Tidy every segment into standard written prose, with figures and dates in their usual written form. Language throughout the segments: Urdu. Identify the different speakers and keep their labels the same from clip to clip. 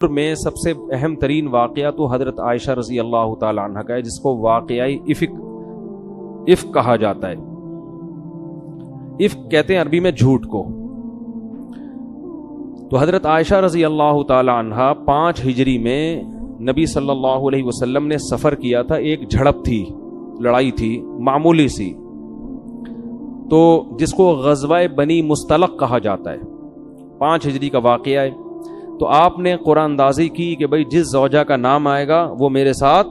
Speaker 1: میں سب سے اہم ترین واقعہ تو حضرت عائشہ رضی اللہ تعالی عنہ کا ہے، جس کو واقعہ افک کہا جاتا ہے۔ افک کہتے ہیں عربی میں جھوٹ کو۔ تو حضرت عائشہ رضی اللہ تعالی عنہ 5 ہجری میں نبی صلی اللہ علیہ وسلم نے سفر کیا تھا۔ ایک جھڑپ تھی، لڑائی تھی معمولی سی، تو جس کو غزوہ بنی مستلق کہا جاتا ہے۔ 5 ہجری کا واقعہ ہے۔ تو آپ نے قرآن اندازی کی کہ بھائی جس زوجہ کا نام آئے گا وہ میرے ساتھ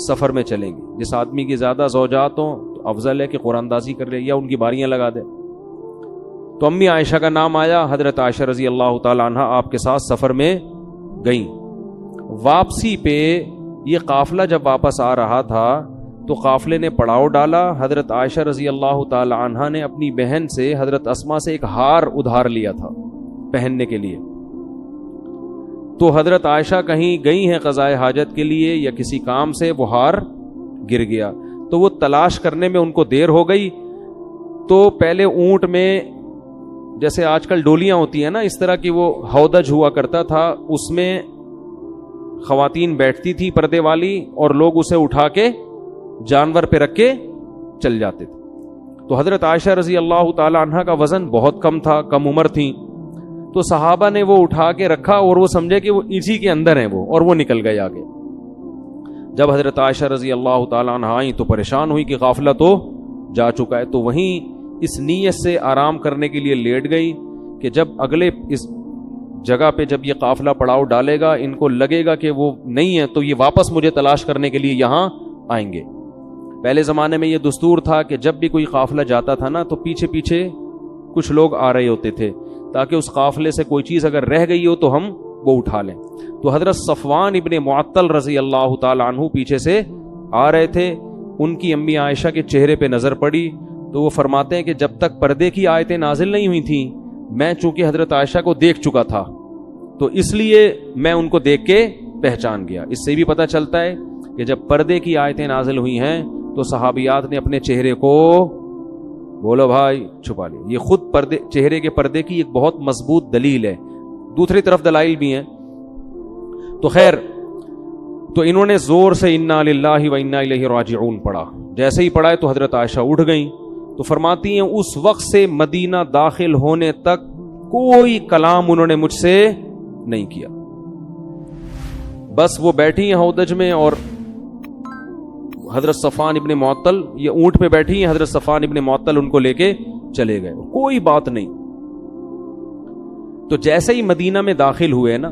Speaker 1: سفر میں چلیں گے۔ جس آدمی کی زیادہ زوجات ہوں تو افضل ہے کہ قرآن اندازی کر لے یا ان کی باریاں لگا دے۔ تو امی عائشہ کا نام آیا، حضرت عائشہ رضی اللہ تعالی عنہ آپ کے ساتھ سفر میں گئیں۔ واپسی پہ یہ قافلہ جب واپس آ رہا تھا تو قافلے نے پڑاؤ ڈالا۔ حضرت عائشہ رضی اللہ تعالی عنہ نے اپنی بہن سے، حضرت اسما سے، ایک ہار ادھار لیا تھا پہننے کے لیے۔ تو حضرت عائشہ کہیں گئی ہیں قضائے حاجت کے لیے یا کسی کام سے، وہ ہار گر گیا۔ تو وہ تلاش کرنے میں ان کو دیر ہو گئی۔ تو پہلے اونٹ میں جیسے آج کل ڈولیاں ہوتی ہیں نا، اس طرح کی وہ ہودج ہوا کرتا تھا، اس میں خواتین بیٹھتی تھی پردے والی، اور لوگ اسے اٹھا کے جانور پہ رکھ کے چل جاتے تھے۔ تو حضرت عائشہ رضی اللہ تعالی عنہ کا وزن بہت کم تھا، کم عمر تھی، تو صحابہ نے وہ اٹھا کے رکھا اور وہ سمجھے کہ وہ اسی کے اندر ہیں وہ، اور وہ نکل گئے آگے۔ جب حضرت عائشہ رضی اللہ تعالی عنہ آئیں تو پریشان ہوئی کہ قافلہ تو جا چکا ہے۔ تو وہیں اس نیت سے آرام کرنے کے لیے لیٹ گئی کہ جب اگلے اس جگہ پہ جب یہ قافلہ پڑاؤ ڈالے گا، ان کو لگے گا کہ وہ نہیں ہے تو یہ واپس مجھے تلاش کرنے کے لیے یہاں آئیں گے۔ پہلے زمانے میں یہ دستور تھا کہ جب بھی کوئی قافلہ جاتا تھا نا تو پیچھے پیچھے کچھ لوگ آ رہے ہوتے تھے، تاکہ اس قافلے سے کوئی چیز اگر رہ گئی ہو تو ہم وہ اٹھا لیں۔ تو حضرت صفوان ابن معطل رضی اللہ تعالی عنہ پیچھے سے آ رہے تھے۔ ان کی امی عائشہ کے چہرے پہ نظر پڑی تو وہ فرماتے ہیں کہ جب تک پردے کی آیتیں نازل نہیں ہوئی تھیں، میں چونکہ حضرت عائشہ کو دیکھ چکا تھا تو اس لیے میں ان کو دیکھ کے پہچان گیا۔ اس سے بھی پتہ چلتا ہے کہ جب پردے کی آیتیں نازل ہوئی ہیں تو صحابیات نے اپنے چہرے کو، بولو بھائی، چھپا لیا۔ یہ خود چہرے کے پردے کی ایک بہت مضبوط دلیل ہے، دوسری طرف دلائل بھی ہیں۔ تو خیر، تو انہوں نے زور سے انا للہ و انا الیہ راجعون پڑھا۔ جیسے ہی پڑھا ہے تو حضرت عائشہ اٹھ گئیں۔ تو فرماتی ہیں اس وقت سے مدینہ داخل ہونے تک کوئی کلام انہوں نے مجھ سے نہیں کیا، بس وہ بیٹھی ہیں ہودج میں، اور حضرت صفوان ابن معطل یہ اونٹ پہ بیٹھی ہیں، حضرت صفوان ابن معطل ان کو لے کے چلے گئے، کوئی بات نہیں۔ تو جیسے ہی مدینہ میں داخل ہوئے نا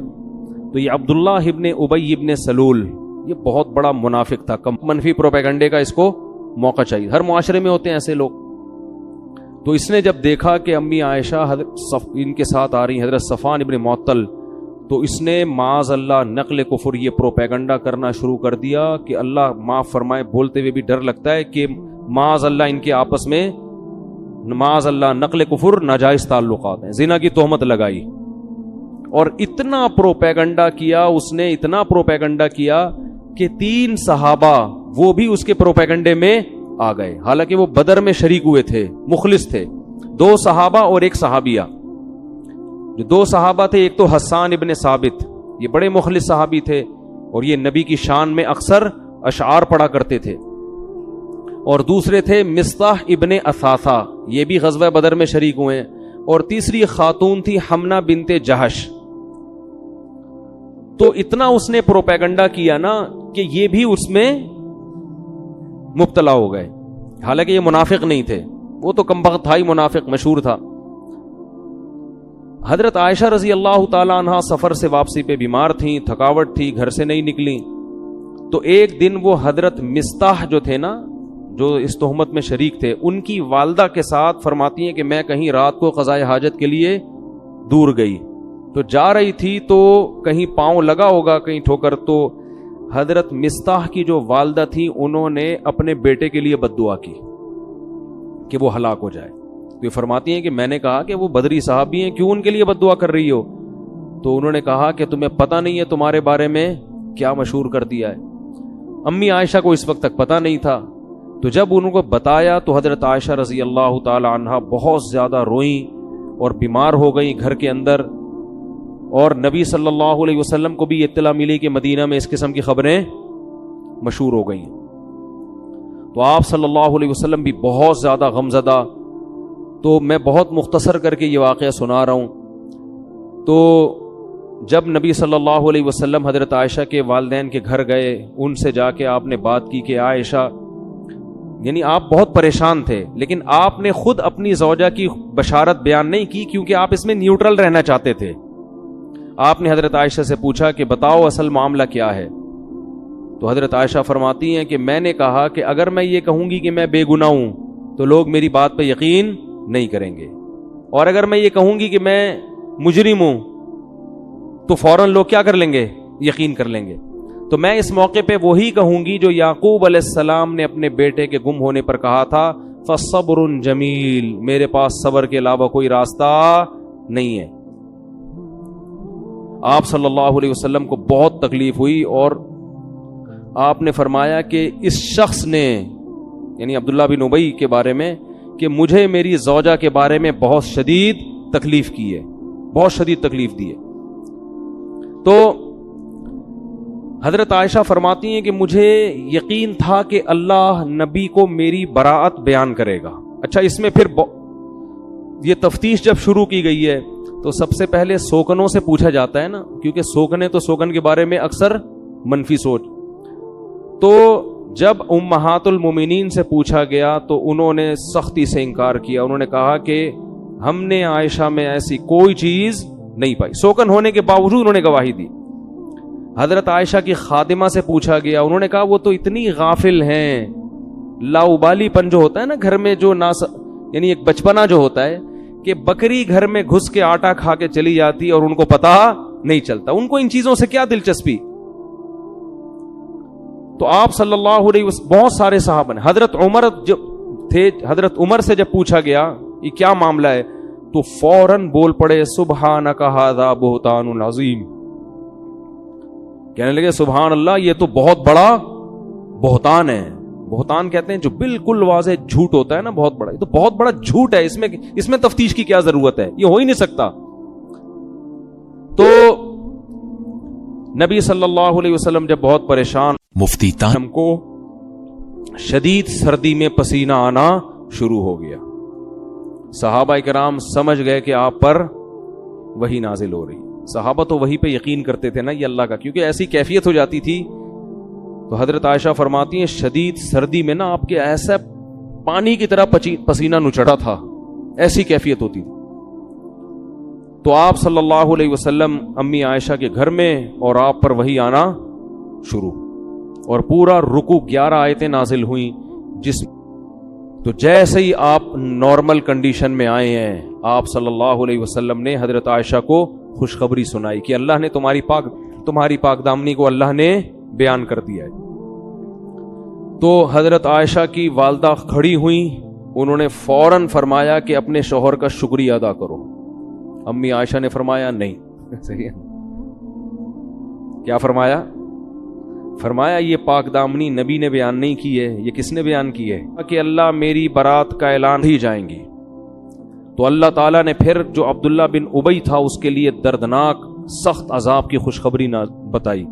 Speaker 1: تو یہ عبداللہ ابن ابی ابن سلول، یہ بہت بڑا منافق تھا، منفی پروپیگنڈے کا اس کو موقع چاہیے، ہر معاشرے میں ہوتے ہیں ایسے لوگ۔ تو اس نے جب دیکھا کہ امی عائشہ ان کے ساتھ آ رہی ہیں، حضرت صفوان ابن معطل، تو اس نے معاذ اللہ نقل کفر، یہ پروپیگنڈا کرنا شروع کر دیا کہ اللہ معاف فرمائے، بولتے ہوئے بھی ڈر لگتا ہے کہ معاذ اللہ ان کے آپس میں معاذ اللہ نقل کفر، ناجائز تعلقات ہیں، زنا کی تہمت لگائی، اور اتنا پروپیگنڈا کیا اس نے، اتنا پروپیگنڈا کیا کہ 3 صحابہ وہ بھی اس کے پروپیگنڈے میں آ گئے، حالانکہ وہ بدر میں شریک ہوئے تھے، مخلص تھے۔ 2 صحابہ اور 1 صحابیہ۔ جو 2 صحابہ تھے، ایک تو حسان ابن ثابت، یہ بڑے مخلص صحابی تھے اور یہ نبی کی شان میں اکثر اشعار پڑھا کرتے تھے، اور دوسرے تھے مصطح ابن اثاثہ، یہ بھی غزوہ بدر میں شریک ہوئے ہیں، اور تیسری خاتون تھی حمنہ بنت جہش۔ تو اتنا اس نے پروپیگنڈا کیا نا کہ یہ بھی اس میں مبتلا ہو گئے، حالانکہ یہ منافق نہیں تھے، وہ تو کمبخت تھا ہی، منافق مشہور تھا۔ حضرت عائشہ رضی اللہ تعالی عنہ سفر سے واپسی پہ بیمار تھیں، تھکاوٹ تھی، گھر سے نہیں نکلیں۔ تو ایک دن وہ حضرت مصطح جو تھے نا، جو اس تہمت میں شریک تھے، ان کی والدہ کے ساتھ فرماتی ہیں کہ میں کہیں رات کو قضائے حاجت کے لیے دور گئی، تو جا رہی تھی تو کہیں پاؤں لگا ہوگا، کہیں ٹھوکر، تو حضرت مصطح کی جو والدہ تھی انہوں نے اپنے بیٹے کے لیے بد دعا کی کہ وہ ہلاک ہو جائے۔ تو یہ فرماتی ہیں کہ میں نے کہا کہ وہ بدری صحابی ہیں، کیوں ان کے لیے بد دعا کر رہی ہو؟ تو انہوں نے کہا کہ تمہیں پتہ نہیں ہے تمہارے بارے میں کیا مشہور کر دیا ہے۔ امی عائشہ کو اس وقت تک پتہ نہیں تھا، تو جب انہوں کو بتایا تو حضرت عائشہ رضی اللہ تعالی عنہ بہت زیادہ روئیں اور بیمار ہو گئیں گھر کے اندر، اور نبی صلی اللہ علیہ وسلم کو بھی اطلاع ملی کہ مدینہ میں اس قسم کی خبریں مشہور ہو گئی. تو آپ صلی اللہ علیہ وسلم بھی بہت زیادہ غمزدہ. تو میں بہت مختصر کر کے یہ واقعہ سنا رہا ہوں. تو جب نبی صلی اللہ علیہ وسلم حضرت عائشہ کے والدین کے گھر گئے, ان سے جا کے آپ نے بات کی کہ عائشہ, یعنی آپ بہت پریشان تھے, لیکن آپ نے خود اپنی زوجہ کی بشارت بیان نہیں کی کیونکہ آپ اس میں نیوٹرل رہنا چاہتے تھے. آپ نے حضرت عائشہ سے پوچھا کہ بتاؤ اصل معاملہ کیا ہے. تو حضرت عائشہ فرماتی ہیں کہ میں نے کہا کہ اگر میں یہ کہوں گی کہ میں بے گناہ ہوں تو لوگ میری بات پہ یقین نہیں کریں گے, اور اگر میں یہ کہوں گی کہ میں مجرم ہوں تو فوراً لوگ کیا کر لیں گے, یقین کر لیں گے. تو میں اس موقع پہ وہی کہوں گی جو یعقوب علیہ السلام نے اپنے بیٹے کے گم ہونے پر کہا تھا, فصبر جمیل, میرے پاس صبر کے علاوہ کوئی راستہ نہیں ہے. آپ صلی اللہ علیہ وسلم کو بہت تکلیف ہوئی اور آپ نے فرمایا کہ اس شخص نے, یعنی عبداللہ بن ابی کے بارے میں, کہ مجھے میری زوجہ کے بارے میں بہت شدید تکلیف کی ہے, بہت شدید تکلیف دی ہے. تو حضرت عائشہ فرماتی ہیں کہ مجھے یقین تھا کہ اللہ نبی کو میری براءت بیان کرے گا. اچھا, اس میں پھر یہ تفتیش جب شروع کی گئی ہے تو سب سے پہلے سوکنوں سے پوچھا جاتا ہے نا, کیونکہ سوکنے تو سوکن کے بارے میں اکثر منفی سوچ. تو جب امہات المومنین سے پوچھا گیا تو انہوں نے سختی سے انکار کیا. انہوں نے کہا کہ ہم نے عائشہ میں ایسی کوئی چیز نہیں پائی. سوکن ہونے کے باوجود انہوں نے گواہی دی. حضرت عائشہ کی خادمہ سے پوچھا گیا, انہوں نے کہا وہ تو اتنی غافل ہیں, لاؤبالی پن جو ہوتا ہے نا گھر میں, جو یعنی ایک بچپنا جو ہوتا ہے کہ بکری گھر میں گھس کے آٹا کھا کے چلی جاتی اور ان کو پتا نہیں چلتا, ان کو ان چیزوں سے کیا دلچسپی. تو آپ صلی اللہ علیہ وسلم, بہت سارے صحابہ نے, حضرت عمر جب تھے, حضرت عمر سے جب پوچھا گیا یہ کیا معاملہ ہے تو فوراً بول پڑے سبحانک ھذا بہتان عظیم, کہنے لگے سبحان اللہ, یہ تو بہت بڑا بہتان ہے. بہتان کہتے ہیں جو بالکل واضح جھوٹ ہوتا ہے نا, بہت بڑا, یہ تو بہت بڑا جھوٹ ہے, اس میں تفتیش کی کیا ضرورت ہے, یہ ہو ہی نہیں سکتا. تو نبی صلی اللہ علیہ وسلم جب بہت پریشان,
Speaker 2: مفتی
Speaker 1: ہم کو شدید سردی میں پسینہ آنا شروع ہو گیا. صحابہ کرام سمجھ گئے کہ آپ پر وحی نازل ہو رہی. صحابہ تو وحی پہ یقین کرتے تھے نا, یہ اللہ کا, کیونکہ ایسی کیفیت ہو جاتی تھی. تو حضرت عائشہ فرماتی ہیں شدید سردی میں نا آپ کے ایسا پانی کی طرح پسینہ نچڑا تھا, ایسی کیفیت ہوتی تھی. تو آپ صلی اللہ علیہ وسلم امی عائشہ کے گھر میں, اور آپ پر وحی آنا شروع, اور پورا رکوع 11 آیتیں نازل ہوئیں. تو جیسے ہی آپ نارمل کنڈیشن میں آئے ہیں, آپ صلی اللہ علیہ وسلم نے حضرت عائشہ کو خوشخبری سنائی کہ اللہ نے تمہاری پاک دامنی کو اللہ نے بیان کر دیا ہے. تو حضرت عائشہ کی والدہ کھڑی ہوئیں, انہوں نے فوراً فرمایا کہ اپنے شوہر کا شکریہ ادا کرو. امی عائشہ نے فرمایا نہیں. صحیح ہے, کیا فرمایا؟ فرمایا یہ پاک دامنی نبی نے بیان نہیں کی ہے, یہ کس نے بیان کی ہے کہ اللہ میری برات کا اعلان ہی جائیں گی. تو اللہ تعالیٰ نے پھر جو عبداللہ بن ابی تھا اس کے لیے دردناک سخت عذاب کی خوشخبری بتائی,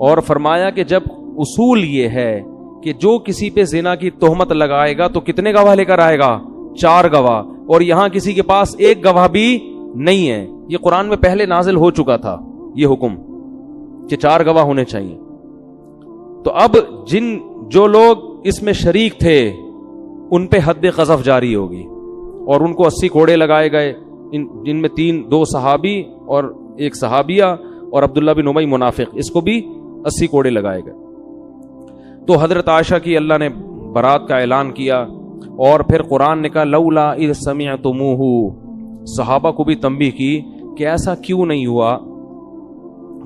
Speaker 1: اور فرمایا کہ جب اصول یہ ہے کہ جو کسی پہ زنا کی تہمت لگائے گا تو کتنے گواہ لے کر آئے گا؟ 4 گواہ, اور یہاں کسی کے پاس 1 گواہ بھی نہیں ہے. یہ قرآن میں پہلے نازل ہو چکا تھا یہ حکم کہ 4 گواہ ہونے چاہیے. تو اب جو لوگ اس میں شریک تھے ان پہ حد قذف جاری ہوگی, اور ان کو 80 کوڑے لگائے گئے, جن میں 2 صحابی اور 1 صحابیہ اور عبداللہ بن ابی منافق, اس کو بھی 80 کوڑے لگائے گئے. تو حضرت عائشہ کی اللہ نے برات کا اعلان کیا, اور پھر قرآن نے کہا لولا اذ سمعتموہ, صحابہ کو بھی تنبیہ کی کہ ایسا کیوں نہیں ہوا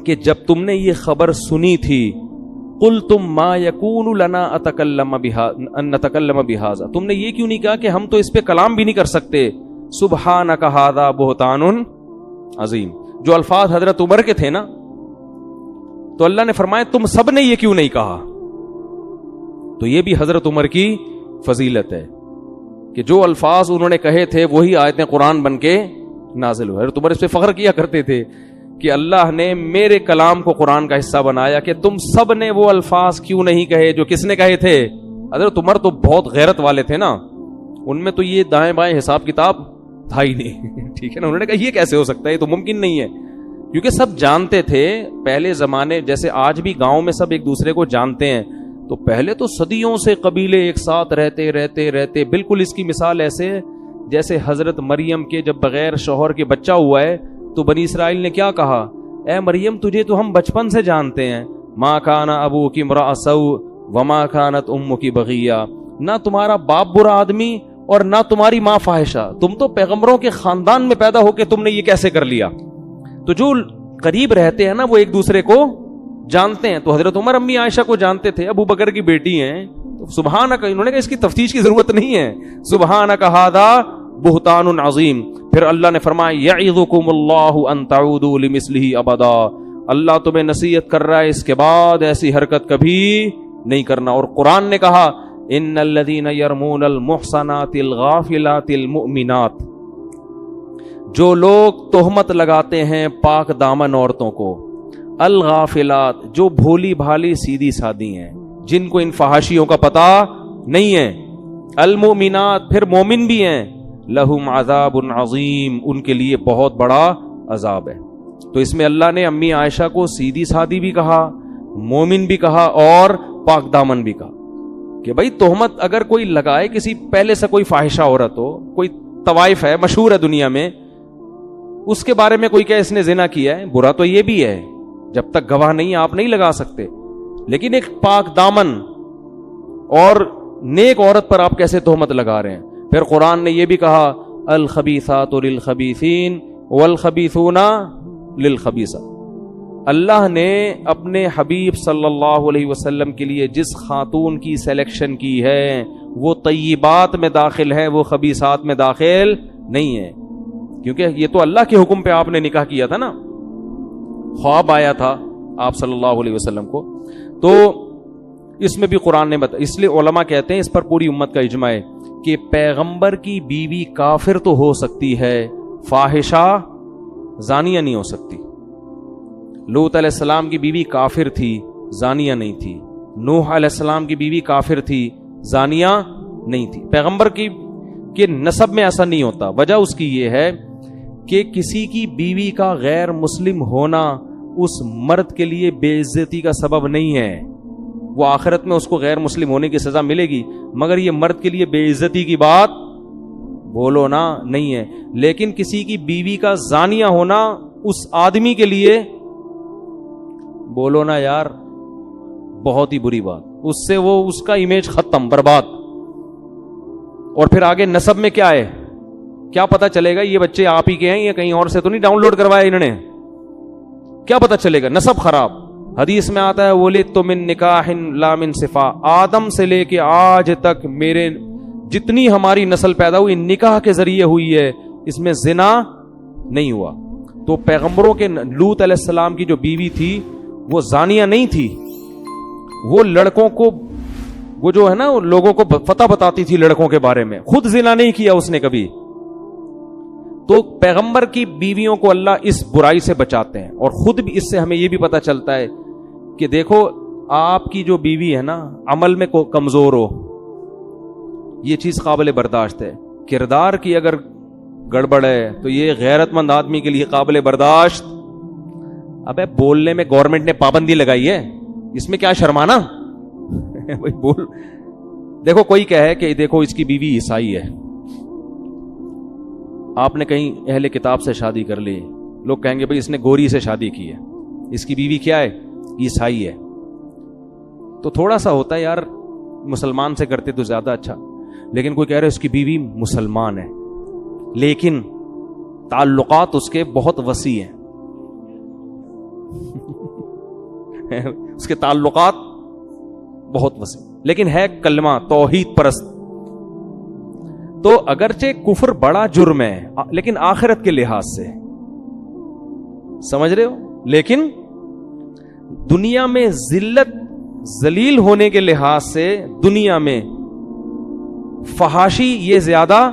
Speaker 1: کہ جب تم نے یہ خبر سنی تھی, قلتم ما یکون لنا ان نتکلم بہذا, تم نے یہ کیوں نہیں کہا کہ ہم تو اس پہ کلام بھی نہیں کر سکتے, سبحانک ھذا بہتان عظیم. جو الفاظ حضرت عمر کے تھے نا, تو اللہ نے فرمایا تم سب نے یہ کیوں نہیں کہا. تو یہ بھی حضرت عمر کی فضیلت ہے کہ جو الفاظ انہوں نے کہے تھے وہی آیتیں قرآن بن کے نازل ہوئے. حضرت عمر اس پہ فخر کیا کرتے تھے کہ اللہ نے میرے کلام کو قرآن کا حصہ بنایا کہ تم سب نے وہ الفاظ کیوں نہیں کہے جو کس نے کہے تھے؟ حضرت عمر تو بہت غیرت والے تھے نا، ان میں تو یہ دائیں بائیں حساب کتاب تھا ہی نہیں ٹھیک ہے نا. انہوں نے کہا یہ کیسے ہو سکتا ہے، یہ تو ممکن نہیں ہے. کیونکہ سب جانتے تھے پہلے زمانے، جیسے آج بھی گاؤں میں سب ایک دوسرے کو جانتے ہیں، تو پہلے تو صدیوں سے قبیلے ایک ساتھ رہتے رہتے رہتے. بالکل اس کی مثال ایسے جیسے حضرت مریم کے جب بغیر شوہر کے بچہ ہوا ہے تو بنی اسرائیل نے کیا کہا؟ اے مریم تجھے تو ہم بچپن سے جانتے ہیں، ما کان ابوکی امرأ سوء وما کانت امکی بغیہ، نہ تمہارا باپ برا آدمی اور نہ تمہاری ماں فاحشہ، تم تو پیغمبروں کے خاندان میں پیدا ہو کے تم نے یہ کیسے کر لیا؟ تو جو قریب رہتے ہیں نا وہ ایک دوسرے کو جانتے ہیں. تو حضرت عمر امی عائشہ کو جانتے تھے، ابو بکر کی بیٹی ہیں، تو سبحانک، انہوں نے کہا اس کی تفتیش کی ضرورت نہیں ہے، سبحانک ھذا بہتان عظیم. پھر اللہ نے فرمایا یعظکم اللہ ان تعودوا لمثلہ ابدا، اللہ تمہیں نصیحت کر رہا ہے اس کے بعد ایسی حرکت کبھی نہیں کرنا. اور قرآن نے کہا ان الذین یرمون المحصنات الغافلات المؤمنات، جو لوگ تہمت لگاتے ہیں پاک دامن عورتوں کو، الغافلات جو بھولی بھالی سیدھی سادی ہیں، جن کو ان فحاشیوں کا پتہ نہیں ہے، المؤمنات پھر مومن بھی ہیں، لہم عذاب عظیم ان کے لیے بہت بڑا عذاب ہے. تو اس میں اللہ نے امی عائشہ کو سیدھی سادی بھی کہا، مومن بھی کہا اور پاک دامن بھی کہا کہ بھائی تہمت اگر کوئی لگائے کسی پہلے سے کوئی فاحشہ عورت ہو، کوئی طوائف ہے مشہور ہے دنیا میں، اس کے بارے میں کوئی کہ اس نے زنا کیا ہے، برا تو یہ بھی ہے، جب تک گواہ نہیں آپ نہیں لگا سکتے، لیکن ایک پاک دامن اور نیک عورت پر آپ کیسے تہمت لگا رہے ہیں؟ پھر قرآن نے یہ بھی کہا الخبیثات للخبیثین والخبیثون للخبیثات. اللہ نے اپنے حبیب صلی اللہ علیہ وسلم کے لیے جس خاتون کی سلیکشن کی ہے وہ طیبات میں داخل ہے، وہ خبیثات میں داخل نہیں ہے. کیونکہ یہ تو اللہ کے حکم پہ آپ نے نکاح کیا تھا نا، خواب آیا تھا آپ صلی اللہ علیہ وسلم کو. تو اس میں بھی قرآن نے بتایا، اس لیے علماء کہتے ہیں اس پر پوری امت کا اجماع ہے کہ پیغمبر کی بیوی کافر تو ہو سکتی ہے، فاحشہ زانیہ نہیں ہو سکتی. لوط علیہ السلام کی بیوی کافر تھی، زانیہ نہیں تھی. نوح علیہ السلام کی بیوی کافر تھی، زانیہ نہیں تھی. پیغمبر کی کے نسب میں ایسا نہیں ہوتا. وجہ اس کی یہ ہے کہ کسی کی بیوی کا غیر مسلم ہونا اس مرد کے لیے بے عزتی کا سبب نہیں ہے. وہ آخرت میں اس کو غیر مسلم ہونے کی سزا ملے گی، مگر یہ مرد کے لیے بے عزتی کی بات بولو نا نہیں ہے. لیکن کسی کی بیوی کا زانیہ ہونا اس آدمی کے لیے بولو نا یار بہت ہی بری بات، اس سے وہ اس کا امیج ختم، برباد. اور پھر آگے نسب میں کیا ہے، کیا پتا چلے گا یہ بچے آپ ہی کے ہیں یا کہیں اور سے تو نہیں ڈاؤن لوڈ کروایا انہوں نے؟ کیا پتا چلے گا؟ نسب خراب. حدیث میں آتا ہے ولدت من نکاح لا من صفا، آدم سے لے کے آج تک میرے جتنی ہماری نسل پیدا ہوئی نکاح کے ذریعے ہوئی ہے، اس میں زنا نہیں ہوا. تو پیغمبروں کے لوط علیہ السلام کی جو بیوی تھی وہ زانیہ نہیں تھی، وہ لڑکوں کو، وہ جو ہے نا لوگوں کو فتح بتاتی تھی لڑکوں کے بارے میں، خود زنا نہیں کیا اس نے کبھی. تو پیغمبر کی بیویوں کو اللہ اس برائی سے بچاتے ہیں. اور خود بھی اس سے ہمیں یہ بھی پتا چلتا ہے کہ دیکھو آپ کی جو بیوی ہے نا عمل میں کمزور ہو، یہ چیز قابل برداشت ہے. کردار کی اگر گڑبڑ ہے تو یہ غیرت مند آدمی کے لیے قابل برداشت. ابے بولنے میں گورنمنٹ نے پابندی لگائی ہے، اس میں کیا شرمانا بول. دیکھو کوئی کہے کہ دیکھو اس کی بیوی عیسائی ہے، آپ نے کہیں اہل کتاب سے شادی کر لی، لوگ کہیں گے بھئی اس نے گوری سے شادی کی ہے، اس کی بیوی کیا ہے؟ عیسائی ہے. تو تھوڑا سا ہوتا ہے یار مسلمان سے کرتے تو زیادہ اچھا. لیکن کوئی کہہ رہے اس کی بیوی مسلمان ہے لیکن تعلقات اس کے بہت وسیع ہیں اس کے تعلقات بہت وسیع، لیکن ہے کلمہ توحید پرست. تو اگرچہ کفر بڑا جرم ہے لیکن آخرت کے لحاظ سے، سمجھ رہے ہو، لیکن دنیا میں ذلت ذلیل ہونے کے لحاظ سے دنیا میں فحاشی یہ زیادہ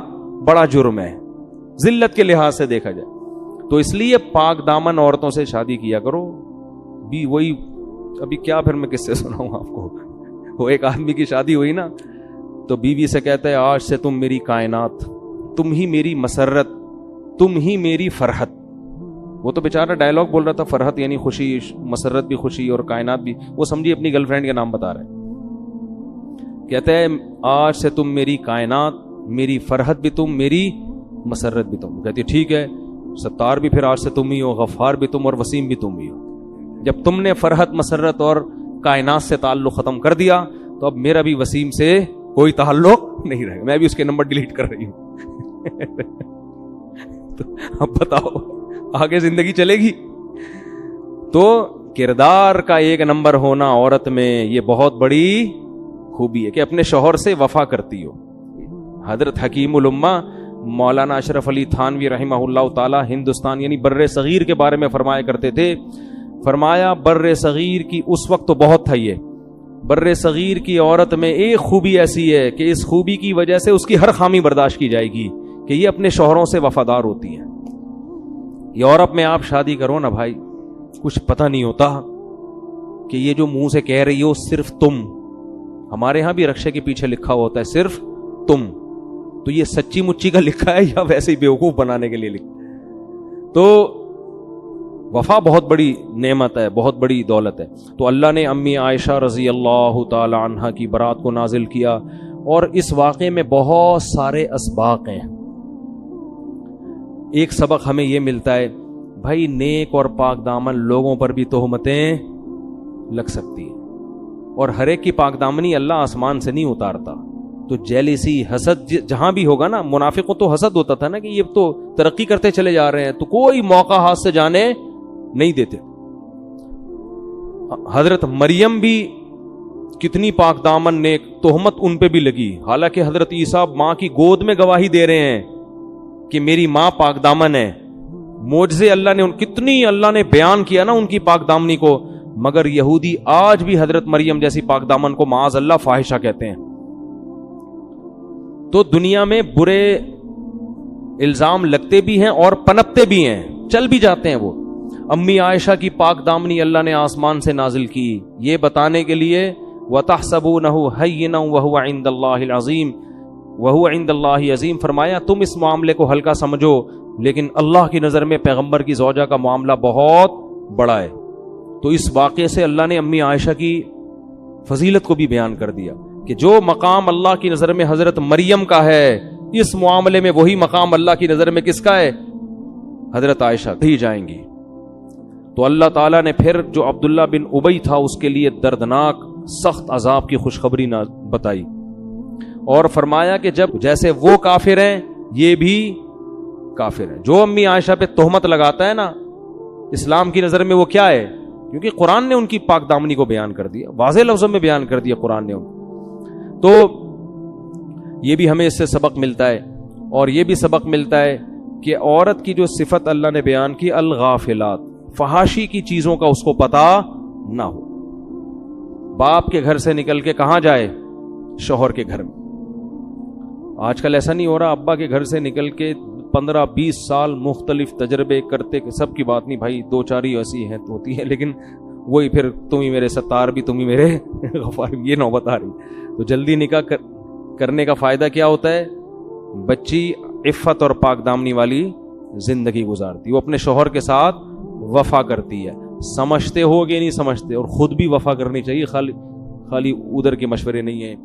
Speaker 1: بڑا جرم ہے ذلت کے لحاظ سے دیکھا جائے. تو اس لیے پاک دامن عورتوں سے شادی کیا کرو. بھی وہی ابھی کیا پھر میں کس سے سناؤں آپ کو. وہ ایک آدمی کی شادی ہوئی نا, تو بیوی سے کہتا ہے آج سے تم میری کائنات, تم ہی میری مسرت, تم ہی میری فرحت. وہ تو بیچارہ ڈائلاگ بول رہا تھا, فرحت یعنی خوشی, مسرت بھی خوشی اور کائنات بھی, وہ سمجھیے اپنی گرل فرینڈ کا نام بتا رہا ہے. کہتے ہیں آج سے تم میری کائنات, میری فرحت بھی تم, میری مسرت بھی تم. کہتی ہے ٹھیک ہے, ستار بھی پھر آج سے تم ہی ہو, غفار بھی تم اور وسیم بھی تم ہی ہو. جب تم نے فرحت, مسرت اور کائنات سے تعلق ختم کر دیا تو اب میرا بھی وسیم سے کوئی تعلق نہیں رہے گا, میں بھی اس کے نمبر ڈیلیٹ کر رہی ہوں. تو اب بتاؤ آگے زندگی چلے گی؟ تو کردار کا ایک نمبر ہونا عورت میں یہ بہت بڑی خوبی ہے کہ اپنے شوہر سے وفا کرتی ہو. حضرت حکیم الامہ مولانا اشرف علی تھانوی رحمہ اللہ تعالی ہندوستان یعنی بر صغیر کے بارے میں فرمایا کرتے تھے. فرمایا بر صغیر کی اس وقت تو بہت تھا, یہ بر صغیر کی عورت میں ایک خوبی ایسی ہے کہ اس خوبی کی وجہ سے اس کی ہر خامی برداشت کی جائے گی کہ یہ اپنے شوہروں سے وفادار ہوتی ہیں. یورپ میں آپ شادی کرو نا بھائی, کچھ پتہ نہیں ہوتا کہ یہ جو منہ سے کہہ رہی ہو صرف تم, ہمارے ہاں بھی رکشے کے پیچھے لکھا ہوتا ہے صرف تم, تو یہ سچی مچی کا لکھا ہے یا ویسے ہی بیوقوف بنانے کے لیے لکھا؟ تو وفا بہت بڑی نعمت ہے, بہت بڑی دولت ہے. تو اللہ نے امی عائشہ رضی اللہ تعالی عنہا کی برات کو نازل کیا, اور اس واقعے میں بہت سارے اسباق ہیں. ایک سبق ہمیں یہ ملتا ہے بھائی, نیک اور پاک دامن لوگوں پر بھی تہمتیں لگ سکتی ہیں, اور ہر ایک کی پاک دامنی اللہ آسمان سے نہیں اتارتا. تو جیلیسی, حسد جہاں بھی ہوگا نا, منافقوں تو حسد ہوتا تھا نا کہ یہ تو ترقی کرتے چلے جا رہے ہیں, تو کوئی موقع ہاتھ سے جانے نہیں دیتے. حضرت مریم بھی کتنی پاک دامن, نیک, تہمت ان پہ بھی لگی, حالانکہ حضرت عیسیٰ ماں کی گود میں گواہی دے رہے ہیں کہ میری ماں پاک دامن ہے. معجزے اللہ نے کتنی اللہ نے بیان کیا نا ان کی پاک دامنی کو, مگر یہودی آج بھی حضرت مریم جیسی پاک دامن کو معاذ اللہ فاحشہ کہتے ہیں. تو دنیا میں برے الزام لگتے بھی ہیں اور پنپتے بھی ہیں, چل بھی جاتے ہیں وہ. امی عائشہ کی پاک دامنی اللہ نے آسمان سے نازل کی یہ بتانے کے لیے, وَتَحْسَبُونَهُ هَيِّنًا وَهُوَ عِندَ اللَّهِ الْعَظِيمِ وَهُوَ عِندَ اللَّهِ عَظِيمٌ. فرمایا تم اس معاملے کو ہلکا سمجھو, لیکن اللہ کی نظر میں پیغمبر کی زوجہ کا معاملہ بہت بڑا ہے. تو اس واقعے سے اللہ نے امی عائشہ کی فضیلت کو بھی بیان کر دیا کہ جو مقام اللہ کی نظر میں حضرت مریم کا ہے, اس معاملے میں وہی مقام اللہ کی نظر میں کس کا ہے؟ حضرت عائشہ ہی جائیں گی. تو اللہ تعالیٰ نے پھر جو عبداللہ بن ابی تھا اس کے لیے دردناک سخت عذاب کی خوشخبری بتائی, اور فرمایا کہ جب جیسے وہ کافر ہیں یہ بھی کافر ہیں. جو امی عائشہ پہ تہمت لگاتا ہے نا, اسلام کی نظر میں وہ کیا ہے؟ کیونکہ قرآن نے ان کی پاک دامنی کو بیان کر دیا, واضح لفظوں میں بیان کر دیا قرآن نے ان. تو یہ بھی ہمیں اس سے سبق ملتا ہے, اور یہ بھی سبق ملتا ہے کہ عورت کی جو صفت اللہ نے بیان کی, الغافلات, فحاشی کی چیزوں کا اس کو پتا نہ ہو. باپ کے گھر سے نکل کے کہاں جائے؟ شوہر کے گھر میں. آج کل ایسا نہیں ہو رہا, ابا کے گھر سے نکل کے 15-20 سال مختلف تجربے کرتے, سب کی بات نہیں بھائی, 2-4 ہی ایسی ہیں ہوتی ہیں, لیکن وہی پھر تم ہی میرے ستار بھی, تم ہی میرے غفار, یہ نوبت آ رہی. تو جلدی نکاح کرنے کا فائدہ کیا ہوتا ہے؟ بچی عفت اور پاک دامنی والی زندگی گزارتی, وہ اپنے شوہر کے ساتھ وفا کرتی ہے. سمجھتے ہو کہ نہیں سمجھتے, اور خود بھی وفا کرنی چاہیے, خالی ادھر کے مشورے نہیں ہیں.